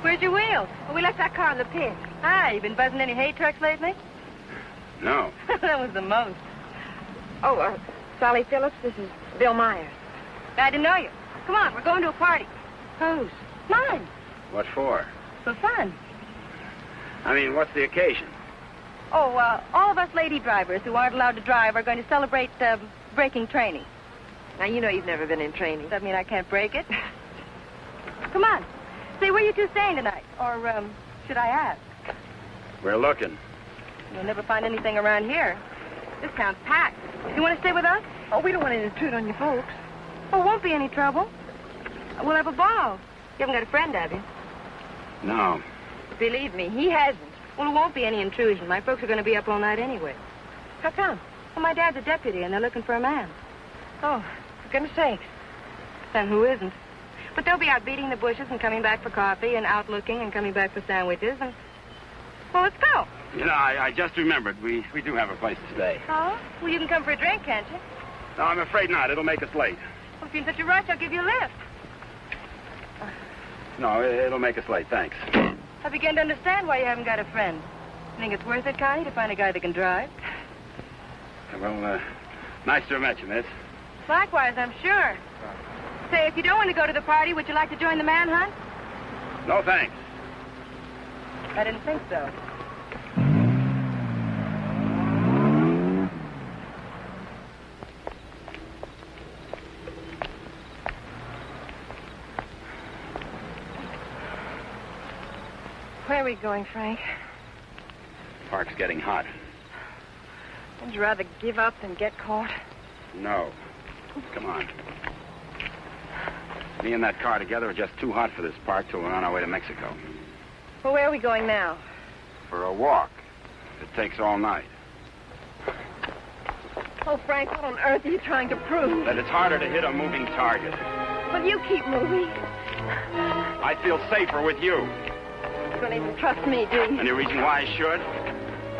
Where's your wheels? Well, we left that car in the pit. Hi, you been buzzing any hay trucks lately? No. That was the most. Oh, Sally Phillips, this is Bill Myers. Glad to know you. Come on, we're going to a party. Whose? Mine. What for? For fun. I mean, what's the occasion? Oh, all of us lady drivers who aren't allowed to drive are going to celebrate braking training. Now, you know you've never been in training. Does that mean I can't break it? Come on. Say, where are you two staying tonight? Or, should I ask? We're looking. You'll never find anything around here. This town's packed. You want to stay with us? Oh, we don't want to intrude on your folks. Oh, won't be any trouble. We'll have a ball. You haven't got a friend, have you? No. Believe me, he hasn't. Well, it won't be any intrusion. My folks are going to be up all night anyway. How come? Well, my dad's a deputy, and they're looking for a man. Oh, for goodness sakes. Then who isn't? But they'll be out beating the bushes and coming back for coffee and out looking and coming back for sandwiches and... Well, let's go. You know, I just remembered. We do have a place to stay. Oh? Well, you can come for a drink, can't you? No, I'm afraid not. It'll make us late. Well, if you're in such a rush, I'll give you a lift. No, it'll make us late. Thanks. I begin to understand why you haven't got a friend. You think it's worth it, Connie, to find a guy that can drive? Well, nice to have met you, miss. Likewise, I'm sure. Say, if you don't want to go to the party, would you like to join the manhunt? No, thanks. I didn't think so. Where are we going, Frank? Park's getting hot. Would you rather give up than get caught? No. Come on. Me and that car together are just too hot for this park till we're on our way to Mexico. Well, where are we going now? For a walk. It takes all night. Oh, Frank, what on earth are you trying to prove? That it's harder to hit a moving target. Well, you keep moving. I feel safer with you. You don't even trust me, do you? Any reason why I should?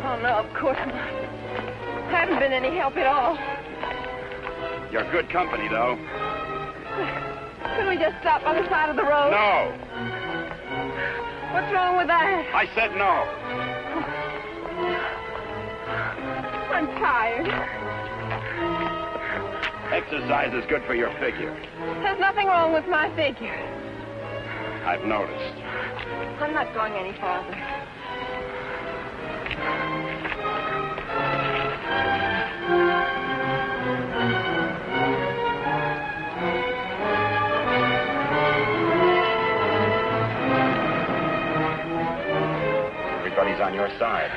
Oh, no, of course not. I haven't been any help at all. You're good company, though. Couldn't we just stop on the side of the road? No. What's wrong with that? I said no. I'm tired. Exercise is good for your figure. There's nothing wrong with my figure. I've noticed. I'm not going any farther. Everybody's on your side.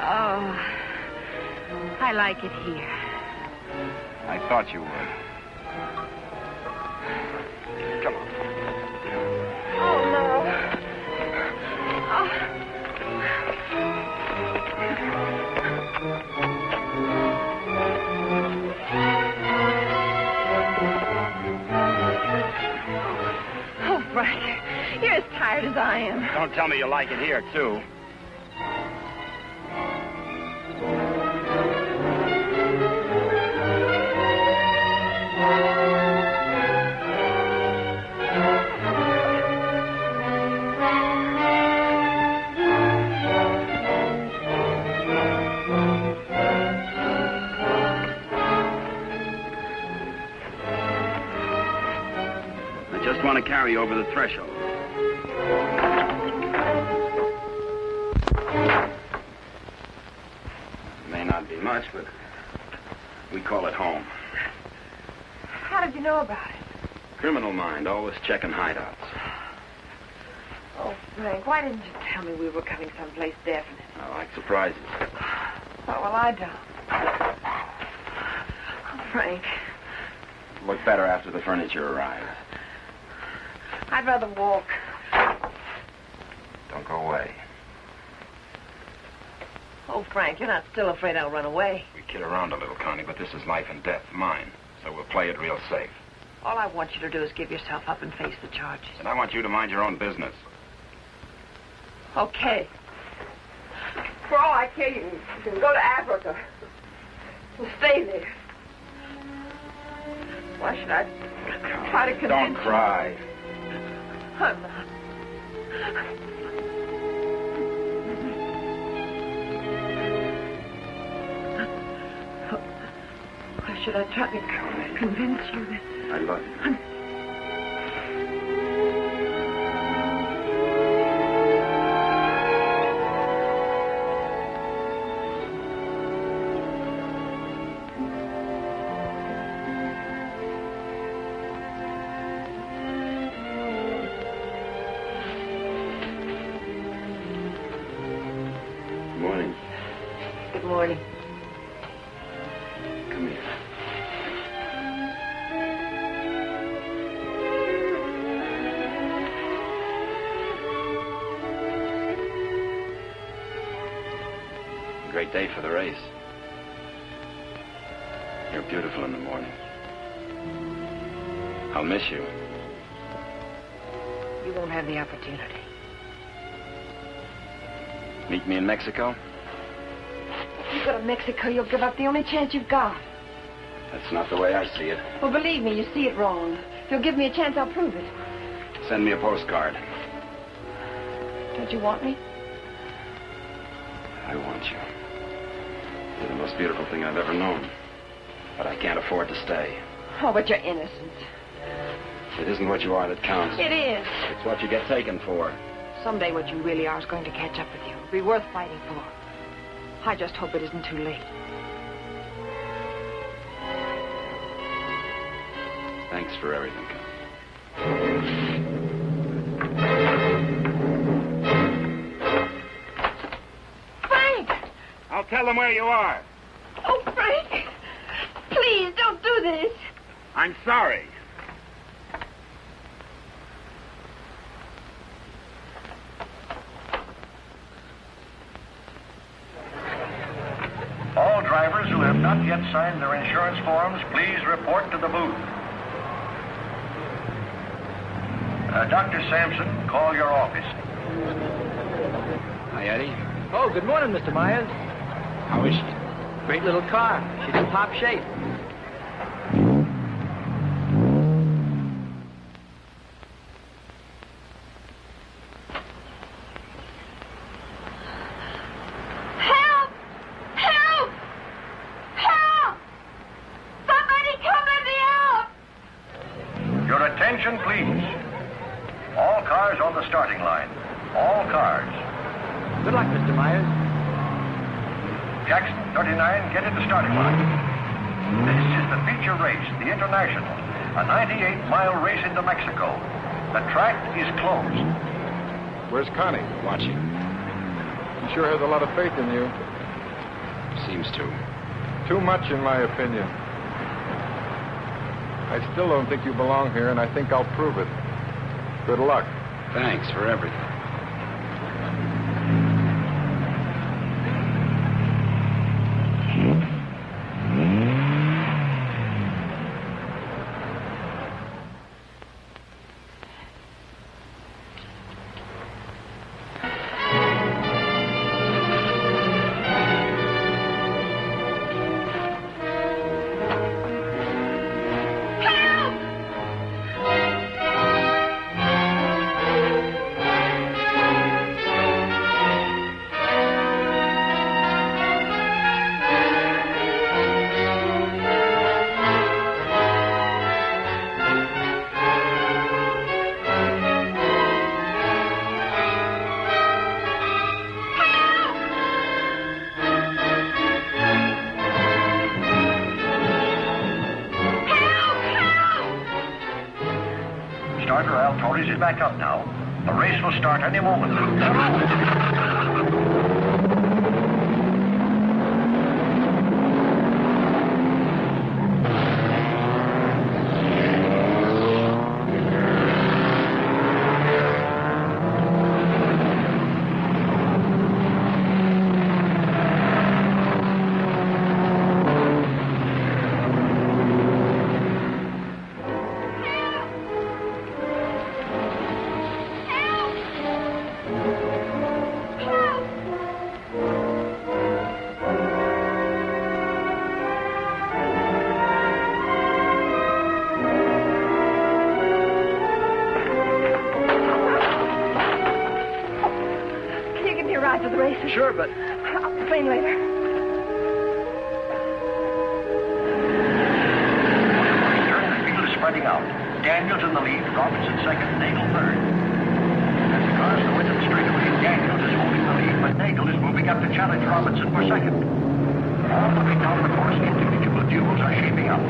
Oh, I like it here. I thought you would. Come on. Oh, no. Oh, Frank, you're as tired as I am. Don't tell me you like it here, too. I want to carry over the threshold. It may not be much, but we call it home. How did you know about it? Criminal mind, always checking hideouts. Oh, Frank, why didn't you tell me we were coming someplace definite? I like surprises. Oh, well, I don't. Oh, Frank. Look better after the furniture arrives. I'd rather walk. Don't go away. Oh, Frank, you're not still afraid I'll run away. We kid around a little, Connie, but this is life and death, mine. So we'll play it real safe. All I want you to do is give yourself up and face the charges. And I want you to mind your own business. Okay. For all I care, you can go to Africa. And stay there. Why should I try to convince Don't cry. I'm not. Why should I try to convince you that... I love you. morning. Come here. Great day for the race. You're beautiful in the morning. I'll miss you. You won't have the opportunity. Meet me in Mexico? If you go to Mexico, you'll give up the only chance you've got. That's not the way I see it. Well, believe me, you see it wrong. If you'll give me a chance, I'll prove it. Send me a postcard. Don't you want me? I want you. You're the most beautiful thing I've ever known. But I can't afford to stay. Oh, but you're innocent. It isn't what you are that counts. It is. It's what you get taken for. Someday what you really are is going to catch up with you. It'll be worth fighting for. I just hope it isn't too late. Thanks for everything. Frank! I'll tell them where you are. Oh, Frank! Please, don't do this. I'm sorry. All drivers who have not yet signed their insurance forms, please report to the booth. Dr. Sampson, call your office. Hi, Eddie. Oh, good morning, Mr. Myers. How is she? Great little car. She's in top shape. Help! Help! Help! Somebody come let me out! Your attention, please. All cars on the starting line. All cars. Good luck, Mr. Myers. Jackson, 39, get in the starting line. This is the feature race, the International, a 98-mile race into Mexico. The track is closed. Where's Connie? Watching. She sure has a lot of faith in you. Seems to. Too much, in my opinion. I still don't think you belong here, and I think I'll prove it. Good luck. Thanks for everything. Starter Al Torres is back up now. The race will start any moment. Can you give me a ride to the races? Sure, but... I'll complain later. The field is spreading out. Daniels in the lead, Robinson second, Nagel third. As the cars go into the straightaway, Daniels is holding the lead, but Nagel is moving up to challenge Robinson for second. All looking down the course, individual duels are shaping up.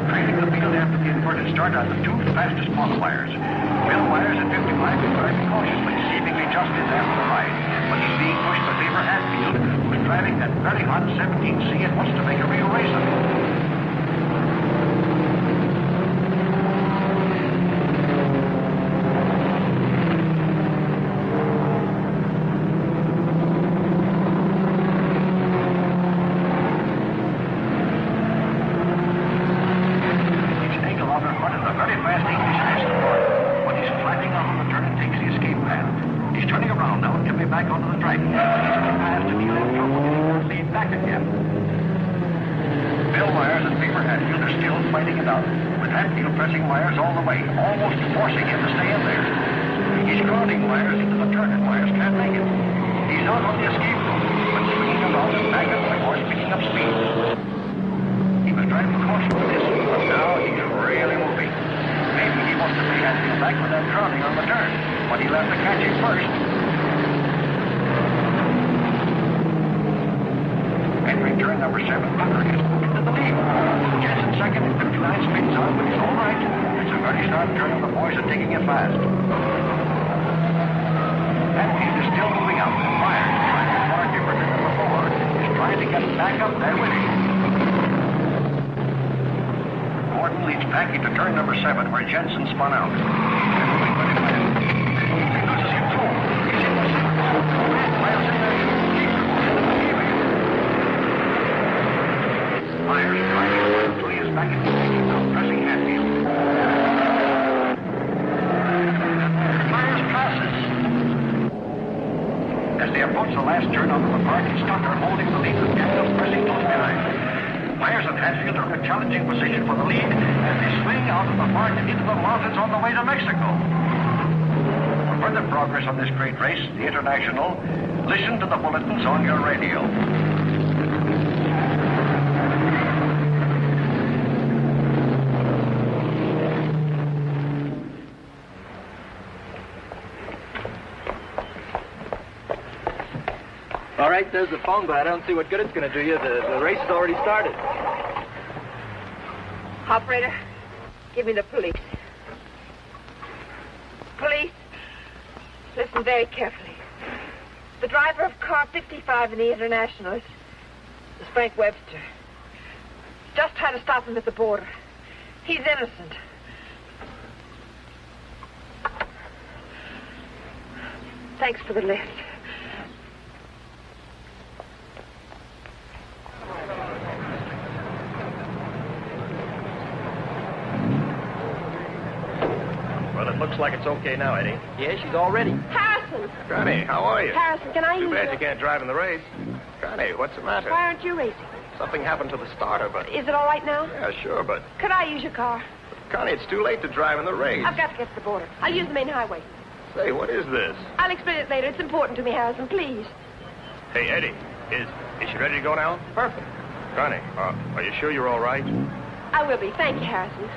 Trailing the field after the inverted start are the two fastest qualifiers. Bill Myers at 55 is driving cautiously, seemingly just in after the ride, but he's being pushed to favor Hatfield, who's driving that very hot 17C and wants to make a real race of it. Listen to the bulletins on your radio. All right, there's the phone, but I don't see what good it's going to do you. The race has already started. Operator, give me the police. Police, listen very carefully. The driver of car 55 in the International is Frank Webster. Just try to stop him at the border. He's innocent. Thanks for the lift. Well, it looks like it's okay now, Eddie. Yeah, she's all ready. Harrison! Connie, how are you? Harrison, can I use Too bad your... you can't drive in the race. Connie, what's the matter? Why aren't you racing? Something happened to the starter, but... Is it all right now? Yeah, sure, but... Could I use your car? Connie, it's too late to drive in the race. I've got to get to the border. I'll use the main highway. Say, what is this? I'll explain it later. It's important to me, Harrison. Please. Hey, Eddie, is she ready to go now? Perfect. Connie, are you sure you're all right? I will be. Thank you, Harrison.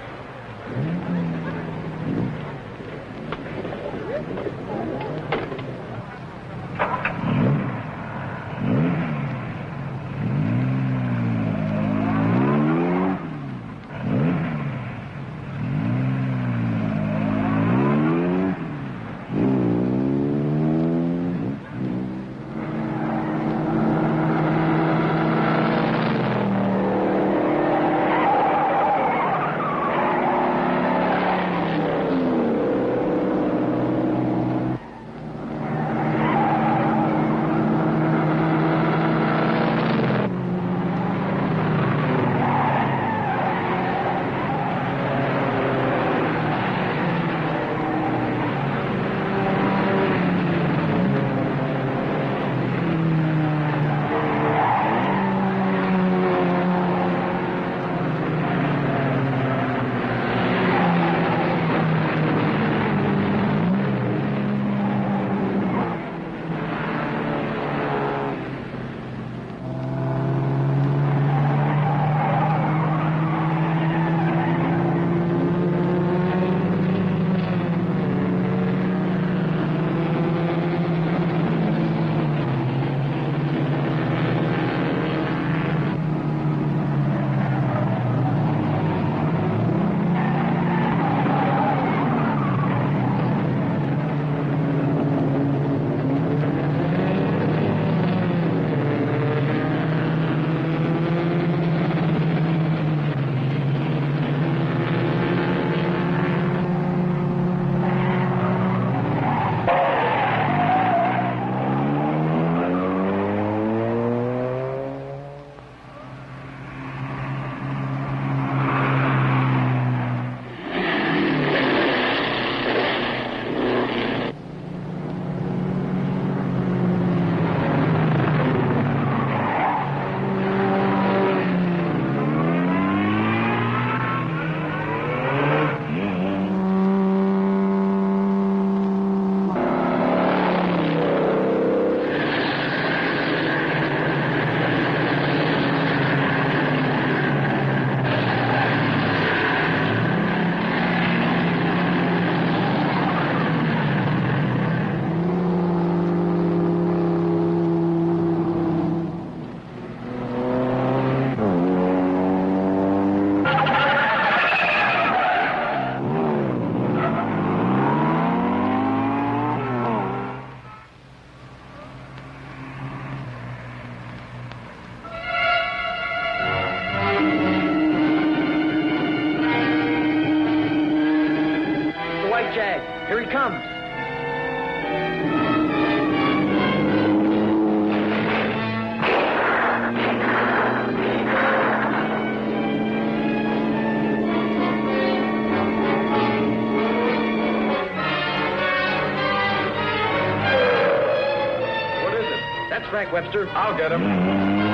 That's Frank Webster. I'll get him.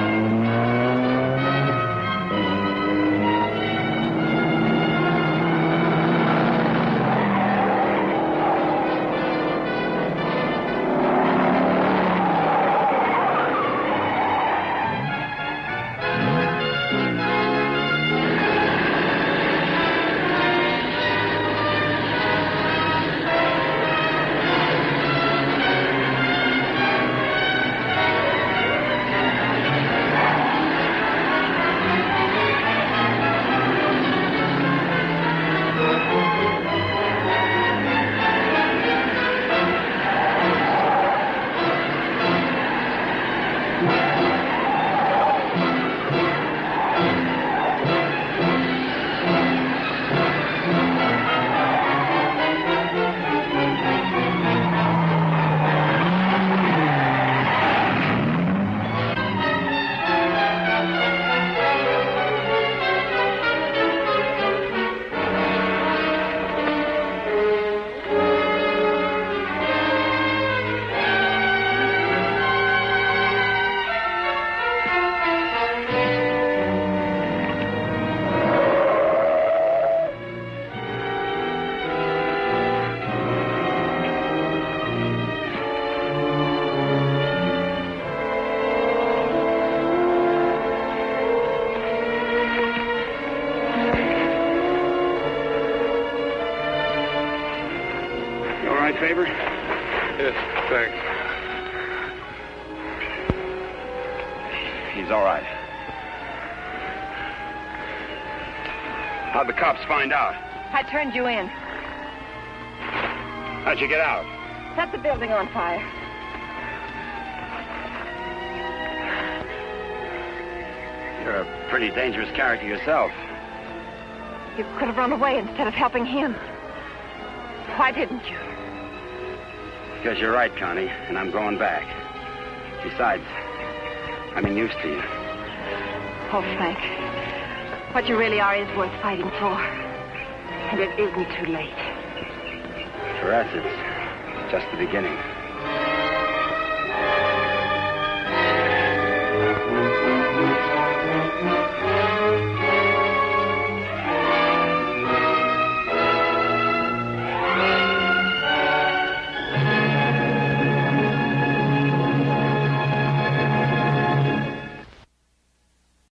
Favor? Yes, thanks. He's all right. How'd the cops find out? I turned you in. How'd you get out? Set the building on fire. You're a pretty dangerous character yourself. You could have run away instead of helping him. Why didn't you? Because you're right, Connie, and I'm going back. Besides, I'm in use to you. Oh, Frank. What you really are is worth fighting for. And it isn't too late. For us, it's just the beginning.